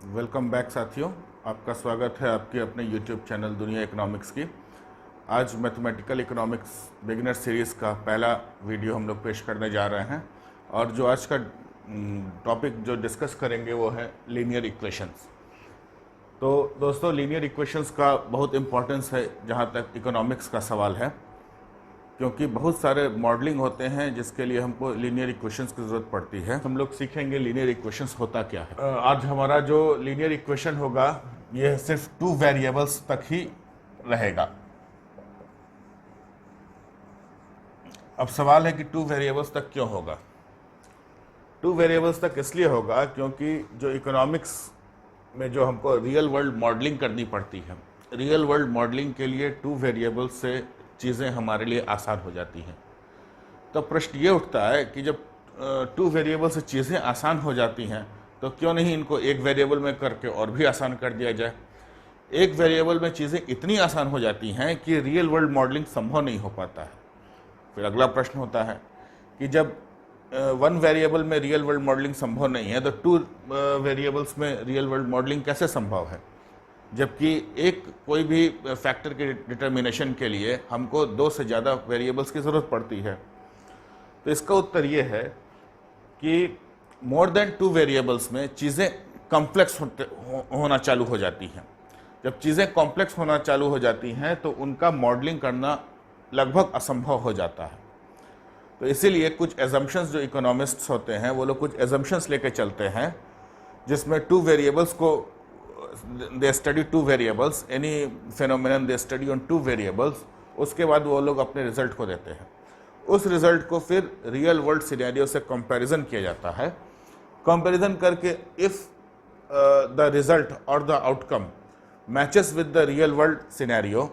Welcome back साथियों, आपका स्वागत है आपके अपने YouTube चैनल दुनिया इकोनॉमिक्स की। आज मैथमेटिकल इकोनॉमिक्स बिगिनर सीरीज़ का पहला वीडियो हम लोग पेश करने जा रहे हैं और जो आज का टॉपिक जो डिस्कस करेंगे वो है लीनियर इक्वेशंस। तो दोस्तों, लीनियर इक्वेशंस का बहुत इम्पोर्टेंस है जहाँ तक इकोनॉमिक्स का सवाल है, क्योंकि बहुत सारे मॉडलिंग होते हैं जिसके लिए हमको लीनियर इक्वेशंस की ज़रूरत पड़ती है। हम लोग सीखेंगे लीनियर इक्वेशंस होता क्या है। आज हमारा जो लीनियर इक्वेशन होगा ये सिर्फ 2 वेरिएबल्स तक ही रहेगा। अब सवाल है कि 2 वेरिएबल्स तक क्यों होगा। 2 वेरिएबल्स तक इसलिए होगा क्योंकि जो इकोनॉमिक्स में जो हमको रियल वर्ल्ड मॉडलिंग करनी पड़ती है, रियल वर्ल्ड मॉडलिंग के लिए 2 वेरिएबल्स से चीज़ें हमारे लिए आसान हो जाती हैं। तो प्रश्न ये उठता है कि जब 2 वेरिएबल से चीज़ें आसान हो जाती हैं तो क्यों नहीं इनको एक वेरिएबल में करके और भी आसान कर दिया जाए। एक वेरिएबल में चीज़ें इतनी आसान हो जाती हैं कि रियल वर्ल्ड मॉडलिंग संभव नहीं हो पाता है। फिर अगला प्रश्न होता है कि जब 1 वेरिएबल में रियल वर्ल्ड मॉडलिंग संभव नहीं है तो 2 वेरिएबल्स में रियल वर्ल्ड मॉडलिंग कैसे संभव है, जबकि एक कोई भी फैक्टर के डिटर्मिनेशन के लिए हमको 2 से ज़्यादा वेरिएबल्स की ज़रूरत पड़ती है। तो इसका उत्तर ये है कि मोर देन 2 वेरिएबल्स में चीज़ें कॉम्प्लेक्स होना चालू हो जाती हैं। जब चीज़ें कॉम्प्लेक्स होना चालू हो जाती हैं तो उनका मॉडलिंग करना लगभग असंभव हो जाता है। तो इसीलिए कुछ एजम्पशंस जो इकोनॉमिस्ट्स होते हैं वो लोग कुछ एजम्पशंस लेके चलते हैं जिसमें 2 वेरिएबल्स को they study 2 variables, any phenomenon they study on 2 variables, उसके बाद वो लोग अपने रिजल्ट को देते हैं। उस रिजल्ट को फिर रियल वर्ल्ड सिनेरियो से कंपैरिजन किया जाता है। कंपैरिजन करके इफ द रिजल्ट और the outcome matches with the real world scenario,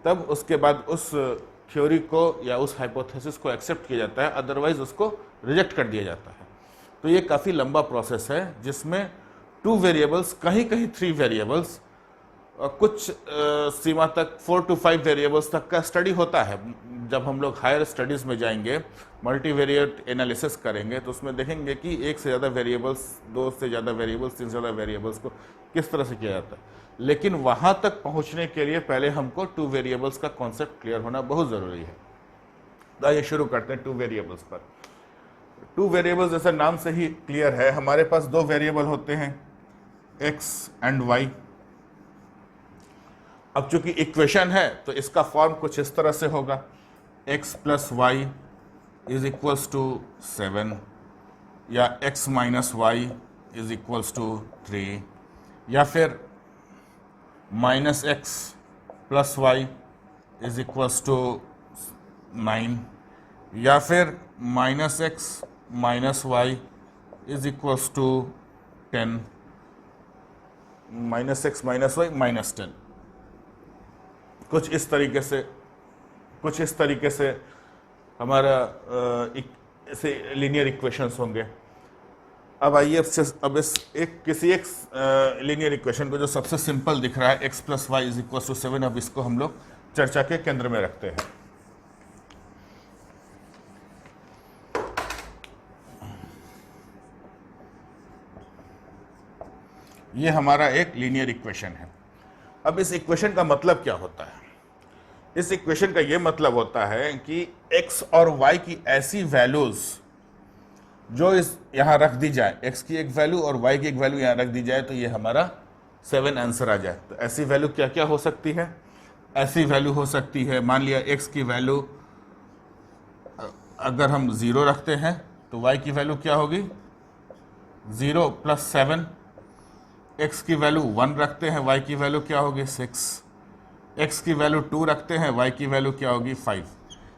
तब उसके बाद उस थ्योरी को या उस हाइपोथेसिस को एक्सेप्ट किया जाता है, अदरवाइज उसको रिजेक्ट कर दिया जाता है। तो ये काफ़ी लंबा प्रोसेस है जिसमें 2 वेरिएबल्स, कहीं कहीं 3 वेरिएबल्स, कुछ सीमा तक 4 to 5 वेरिएबल्स तक का स्टडी होता है। जब हम लोग हायर स्टडीज़ में जाएंगे, मल्टीवेरिएट एनालिसिस करेंगे तो उसमें देखेंगे कि 1 से ज़्यादा वेरिएबल्स, 2 से ज़्यादा वेरिएबल्स, 3 से ज़्यादा वेरिएबल्स को किस तरह से किया जाता है। लेकिन वहाँ तक पहुँचने के लिए पहले हमको 2 वेरिएबल्स का कॉन्सेप्ट क्लियर होना बहुत ज़रूरी है। तो आइए शुरू करते हैं 2 वेरिएबल्स पर। 2 वेरिएबल्स जैसे नाम से ही क्लियर है, हमारे पास 2 वेरिएबल होते हैं x एंड y। अब चूंकि इक्वेशन है तो इसका फॉर्म कुछ इस तरह से होगा, x plus Y is equals to 7, या x minus Y is equals to 3, या फिर minus X plus Y is equals to 9, या फिर minus X minus Y is equals to 10, minus X minus Y minus 10। कुछ इस तरीके से हमारा ऐसे लीनियर इक्वेशंस होंगे। अब आइए अब इस किसी एक लीनियर इक्वेशन को जो सबसे सिंपल दिख रहा है, x plus Y is equal to 7, अब इसको हम लोग चर्चा के केंद्र में रखते हैं। ये हमारा एक लीनियर इक्वेशन है। अब इस इक्वेशन का मतलब क्या होता है? इस इक्वेशन का ये मतलब होता है कि x और y की ऐसी वैल्यूज जो इस यहाँ रख दी जाए, x की एक वैल्यू और y की एक वैल्यू यहाँ रख दी जाए तो ये हमारा 7 आंसर आ जाए। तो ऐसी वैल्यू क्या क्या हो सकती है? ऐसी वैल्यू हो सकती है, मान लिया x की वैल्यू अगर हम 0 रखते हैं तो y की वैल्यू क्या होगी? 0 प्लस 7। x की वैल्यू 1 रखते हैं, y की वैल्यू क्या होगी? 6। x की वैल्यू 2 रखते हैं, y की वैल्यू क्या होगी? 5।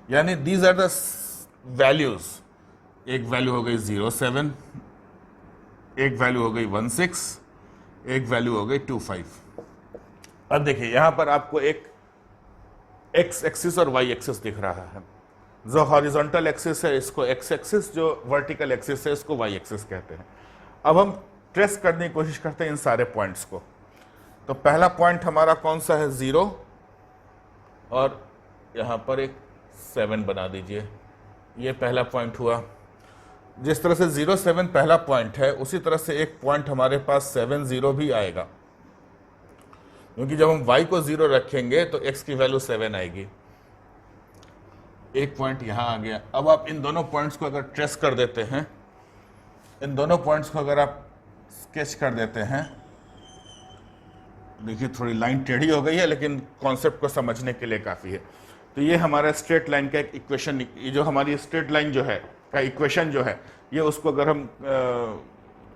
यानी दीज आर द वैल्यूज। एक वैल्यू हो गई 0.7, एक वैल्यू हो गई 1.6, एक वैल्यू हो गई 2.5। अब देखिए यहाँ पर आपको एक x एक्सिस और y एक्सिस दिख रहा है। जो हॉरिजॉन्टल एक्सिस है इसको x एक्सिस, जो वर्टिकल एक्सिस है इसको y एक्सिस कहते हैं। अब हम ट्रेस करने की कोशिश करते हैं इन सारे पॉइंट्स को। तो पहला पॉइंट हमारा कौन सा है? 0, और यहाँ पर एक 7 बना दीजिए, ये पहला पॉइंट हुआ। जिस तरह से 0,7 पहला पॉइंट है, उसी तरह से एक पॉइंट हमारे पास 7,0 भी आएगा, क्योंकि जब हम y को 0 रखेंगे तो x की वैल्यू 7 आएगी। एक पॉइंट यहां आ गया। अब आप इन दोनों पॉइंट्स को अगर ट्रेस कर देते हैं, इन दोनों पॉइंट्स को अगर आप स्केच कर देते हैं, देखिए थोड़ी लाइन टेढ़ी हो गई है लेकिन कॉन्सेप्ट को समझने के लिए काफ़ी है। तो ये हमारा स्ट्रेट लाइन का एक इक्वेशन, ये जो हमारी स्ट्रेट लाइन जो है का इक्वेशन जो है, ये उसको अगर हम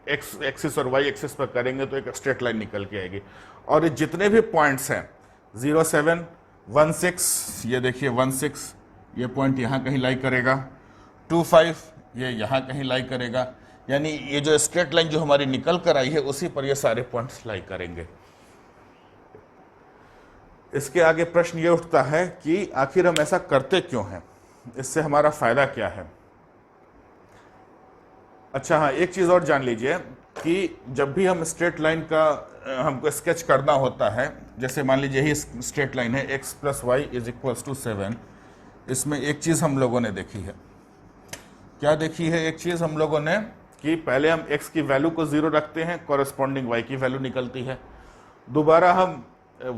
एक्स एक्सिस और वाई एक्सिस पर करेंगे तो एक स्ट्रेट लाइन निकल के आएगी। और ये जितने भी पॉइंट्स हैं 0,7, 1,6, ये देखिए 1,6, ये पॉइंट यहाँ कहीं लाई करेगा, 2,5 ये यहाँ कहीं लाई करेगा, यानी ये जो स्ट्रेट लाइन जो हमारी निकल कर आई है उसी पर ये सारे पॉइंट्स लाई करेंगे। इसके आगे प्रश्न ये उठता है कि आखिर हम ऐसा करते क्यों हैं, इससे हमारा फायदा क्या है। अच्छा हाँ, एक चीज़ और जान लीजिए कि जब भी हम स्ट्रेट लाइन का हमको स्केच करना होता है, जैसे मान लीजिए यही स्ट्रेट लाइन है x + y = 7, इसमें एक चीज़ हम लोगों ने देखी है। क्या देखी है? एक चीज़ हम लोगों ने कि पहले हम x की वैल्यू को 0 रखते हैं, कॉरस्पॉन्डिंग y की वैल्यू निकलती है। दोबारा हम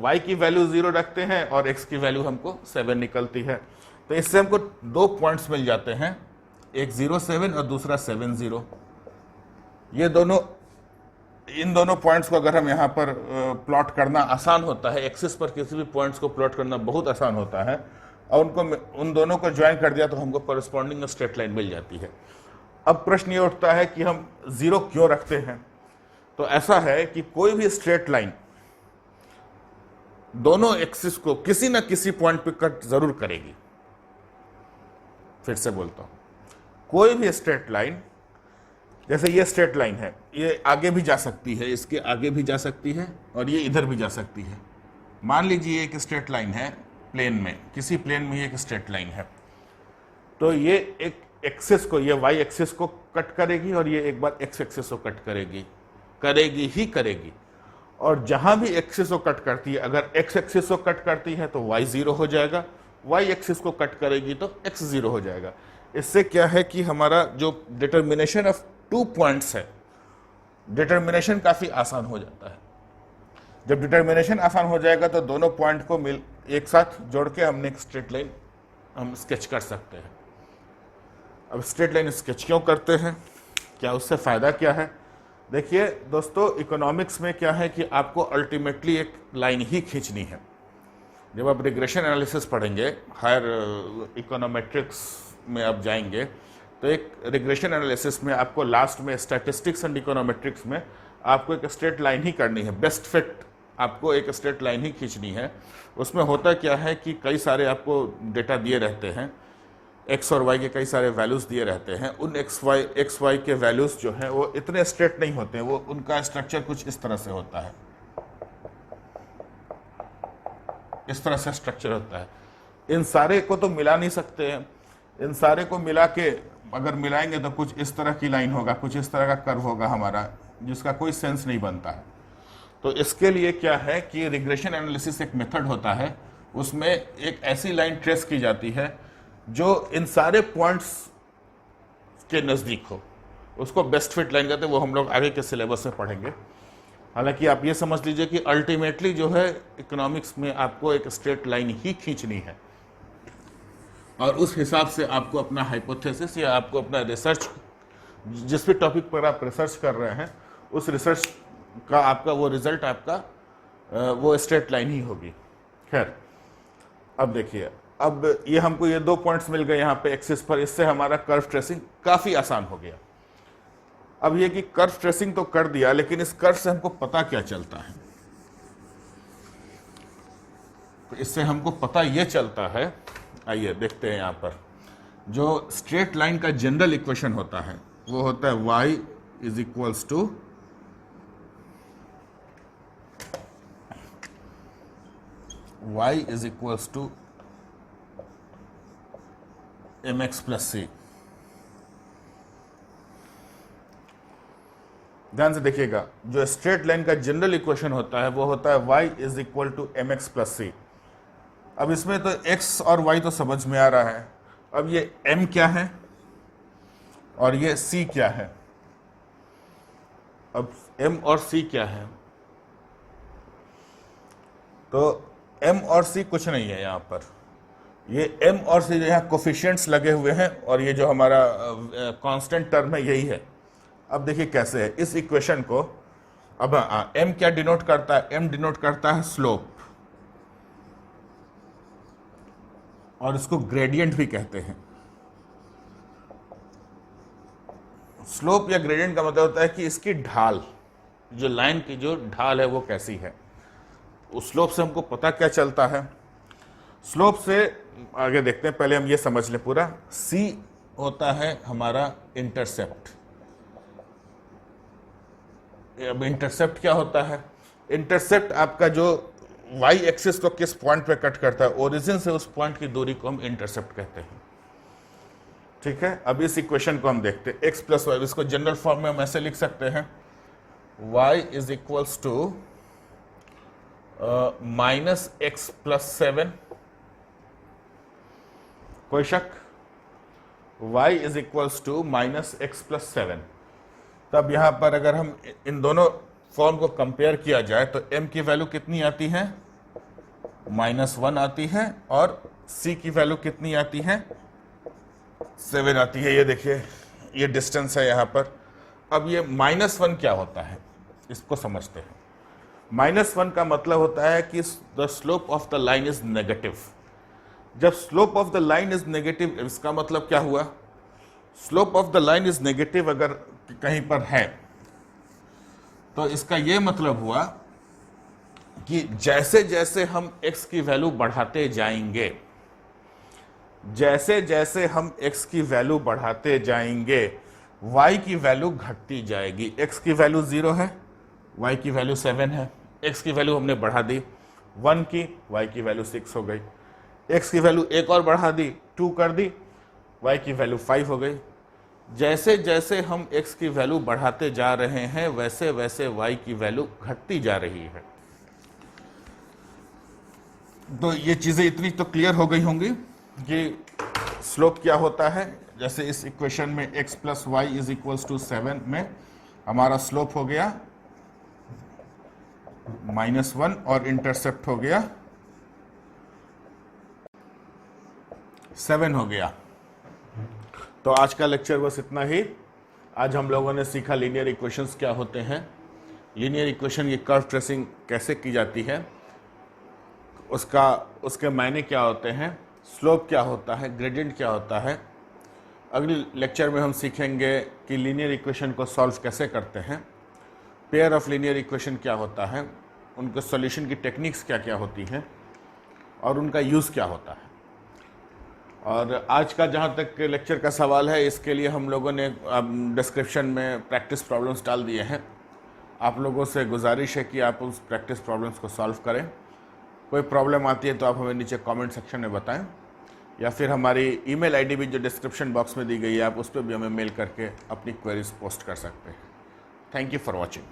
y की वैल्यू 0 रखते हैं और x की वैल्यू हमको 7 निकलती है। तो इससे हमको दो पॉइंट्स मिल जाते हैं, एक 0,7 और दूसरा 7,0। ये दोनों, इन दोनों पॉइंट्स को अगर हम यहाँ पर प्लॉट करना आसान होता है, एक्सिस पर किसी भी पॉइंट्स को प्लॉट करना बहुत आसान होता है, और उन दोनों को ज्वाइन कर दिया तो हमको कॉरस्पॉन्डिंग स्ट्रेट लाइन मिल जाती है। अब प्रश्न ये उठता है कि हम 0 क्यों रखते हैं। तो ऐसा है कि कोई भी स्ट्रेट लाइन दोनों एक्सिस को किसी न किसी पॉइंट पे कट जरूर करेगी। फिर से बोलता हूं, कोई भी स्ट्रेट लाइन, जैसे ये स्ट्रेट लाइन है, ये आगे भी जा सकती है, इसके आगे भी जा सकती है और ये इधर भी जा सकती है। मान लीजिए एक स्ट्रेट लाइन है प्लेन में, किसी प्लेन में एक स्ट्रेट लाइन है, तो ये एक एक्सिस को, ये वाई एक्सिस को कट करेगी और ये एक बार एक्स एक्सिस को कट करेगी ही करेगी। और जहां भी एक्सिस को कट करती है, अगर एक्स एक्सिस को कट करती है तो वाई 0 हो जाएगा, वाई एक्सिस को कट करेगी तो एक्स 0 हो जाएगा। इससे क्या है कि हमारा जो डिटर्मिनेशन ऑफ 2 पॉइंट्स है, डिटर्मिनेशन काफी आसान हो जाता है। जब डिटर्मिनेशन आसान हो जाएगा तो दोनों पॉइंट को एक साथ जोड़ के हमने एक स्ट्रेट लाइन हम स्केच कर सकते हैं। अब स्ट्रेट लाइन स्केच क्यों करते हैं, क्या उससे फायदा क्या है? देखिए दोस्तों, इकोनॉमिक्स में क्या है कि आपको अल्टीमेटली एक लाइन ही खींचनी है। जब आप रिग्रेशन एनालिसिस पढ़ेंगे, हायर इकोनोमेट्रिक्स में आप जाएंगे, तो एक रिग्रेशन एनालिसिस में आपको लास्ट में स्टैटिस्टिक्स एंड इकोनोमेट्रिक्स में आपको एक स्ट्रेट लाइन ही करनी है, बेस्ट फिट आपको एक स्ट्रेट लाइन ही खींचनी है। उसमें होता क्या है कि कई सारे आपको डेटा दिए रहते हैं, एक्स और वाई के कई सारे वैल्यूज़ दिए रहते हैं। उन एक्स वाई के वैल्यूज़ जो हैं वो इतने स्ट्रेट नहीं होते, वो उनका स्ट्रक्चर कुछ इस तरह से होता है, इस तरह से स्ट्रक्चर होता है। इन सारे को तो मिला नहीं सकते हैं, इन सारे को मिला के अगर मिलाएंगे तो कुछ इस तरह की लाइन होगा, कुछ इस तरह का कर्व होगा हमारा, जिसका कोई सेंस नहीं बनता है। तो इसके लिए क्या है कि रिग्रेशन एनालिसिस एक मेथड होता है, उसमें एक ऐसी लाइन ट्रेस की जाती है जो इन सारे पॉइंट्स के नज़दीक हो, उसको बेस्ट फिट लाइन कहते हैं। वो हम लोग आगे के सिलेबस में पढ़ेंगे। हालांकि आप ये समझ लीजिए कि अल्टीमेटली जो है इकोनॉमिक्स में आपको एक स्ट्रेट लाइन ही खींचनी है, और उस हिसाब से आपको अपना हाइपोथेसिस या आपको अपना रिसर्च, जिस भी टॉपिक पर आप रिसर्च कर रहे हैं, उस रिसर्च का आपका वो रिजल्ट आपका वो स्ट्रेट लाइन ही होगी। खैर, अब देखिए, अब ये हमको ये 2 पॉइंट्स मिल गए यहाँ पे एक्सिस पर, इससे हमारा कर्व ट्रेसिंग काफ़ी आसान हो गया। अब ये कि कर्व ट्रेसिंग तो कर दिया, लेकिन इस कर्व से हमको पता क्या चलता है? तो इससे हमको पता ये चलता है, आइए देखते हैं। यहाँ पर जो स्ट्रेट लाइन का जनरल इक्वेशन होता है वो होता है y is equals to mx plus c। ध्यान से देखिएगा, जो स्ट्रेट लाइन का जनरल इक्वेशन होता है वो होता है y is equal to mx plus c। अब इसमें तो x और y तो समझ में आ रहा है। अब ये m क्या है और ये C क्या है? अब M और C क्या है? तो M और C कुछ नहीं है यहाँ पर, ये M और C जो यहाँ कोफिशिएंट्स लगे हुए हैं और ये जो हमारा कांस्टेंट टर्म है यही है। अब देखिए कैसे है इस इक्वेशन को। अब M क्या डिनोट करता है? M डिनोट करता है स्लोप, और इसको ग्रेडियंट भी कहते हैं। स्लोप या ग्रेडियंट का मतलब होता है कि इसकी ढाल, जो लाइन की जो ढाल है वो कैसी है। उस स्लोप से हमको पता क्या चलता है? स्लोप से आगे देखते हैं, पहले हम ये समझ लें पूरा। C होता है हमारा इंटरसेप्ट। अब इंटरसेप्ट क्या होता है? इंटरसेप्ट आपका जो y एक्सिस को किस पॉइंट पे कट करता है, ओरिजिन से उस पॉइंट की दूरी को हम इंटरसेप्ट कहते हैं। ठीक है, अब इस इक्वेशन को हम देखते हैं, x प्लस वाई। इसको जनरल फॉर्म में हम ऐसे लिख सकते हैं, y is equals to minus X plus 7। कोई शक? y is equals to minus X plus 7। तब यहां पर अगर हम इन दोनों फॉर्म को कंपेयर किया जाए तो m की वैल्यू कितनी आती है? -1 आती है, और c की वैल्यू कितनी आती है? 7 आती है। ये देखिए ये डिस्टेंस है यहाँ पर। अब ये -1 क्या होता है, इसको समझते हैं। -1 का मतलब होता है कि the slope of the line is negative. जब slope of the line is negative, इसका मतलब क्या हुआ? Slope of the line is negative अगर कहीं पर है तो इसका यह मतलब हुआ कि जैसे जैसे हम x की वैल्यू बढ़ाते जाएंगे, जैसे जैसे हम x की वैल्यू बढ़ाते जाएंगे, y की वैल्यू घटती जाएगी। x की वैल्यू 0 है, y की वैल्यू 7 है। x की वैल्यू हमने बढ़ा दी 1 की, y की वैल्यू 6 हो गई। x की वैल्यू एक और बढ़ा दी, 2 कर दी, y की वैल्यू 5 हो गई। जैसे जैसे हम x की वैल्यू बढ़ाते जा रहे हैं वैसे वैसे y की वैल्यू घटती जा रही है। तो ये चीजें इतनी तो क्लियर हो गई होंगी कि स्लोप क्या होता है। जैसे इस इक्वेशन में x plus Y is equals to 7 में हमारा स्लोप हो गया -1 और इंटरसेप्ट हो गया 7 हो गया। तो आज का लेक्चर बस इतना ही। आज हम लोगों ने सीखा लीनियर इक्वेशंस क्या होते हैं, लीनियर इक्वेशन की कर्व ट्रेसिंग कैसे की जाती है, उसके मायने क्या होते हैं, स्लोप क्या होता है, ग्रेडियंट क्या होता है। अगले लेक्चर में हम सीखेंगे कि लीनियर इक्वेशन को सॉल्व कैसे करते हैं, पेयर ऑफ लीनियर इक्वेशन क्या होता है, उनके सॉल्यूशन की टेक्निक्स क्या क्या होती हैं और उनका यूज़ क्या होता है। और आज का जहाँ तक लेक्चर का सवाल है, इसके लिए हम लोगों ने डिस्क्रिप्शन में प्रैक्टिस प्रॉब्लम्स डाल दिए हैं। आप लोगों से गुजारिश है कि आप उस प्रैक्टिस प्रॉब्लम्स को सॉल्व करें। कोई प्रॉब्लम आती है तो आप हमें नीचे कमेंट सेक्शन में बताएं, या फिर हमारी ईमेल आईडी भी जो डिस्क्रिप्शन बॉक्स में दी गई है, आप उस पर भी हमें मेल करके अपनी क्वेरीज पोस्ट कर सकते हैं। Thank you for watching.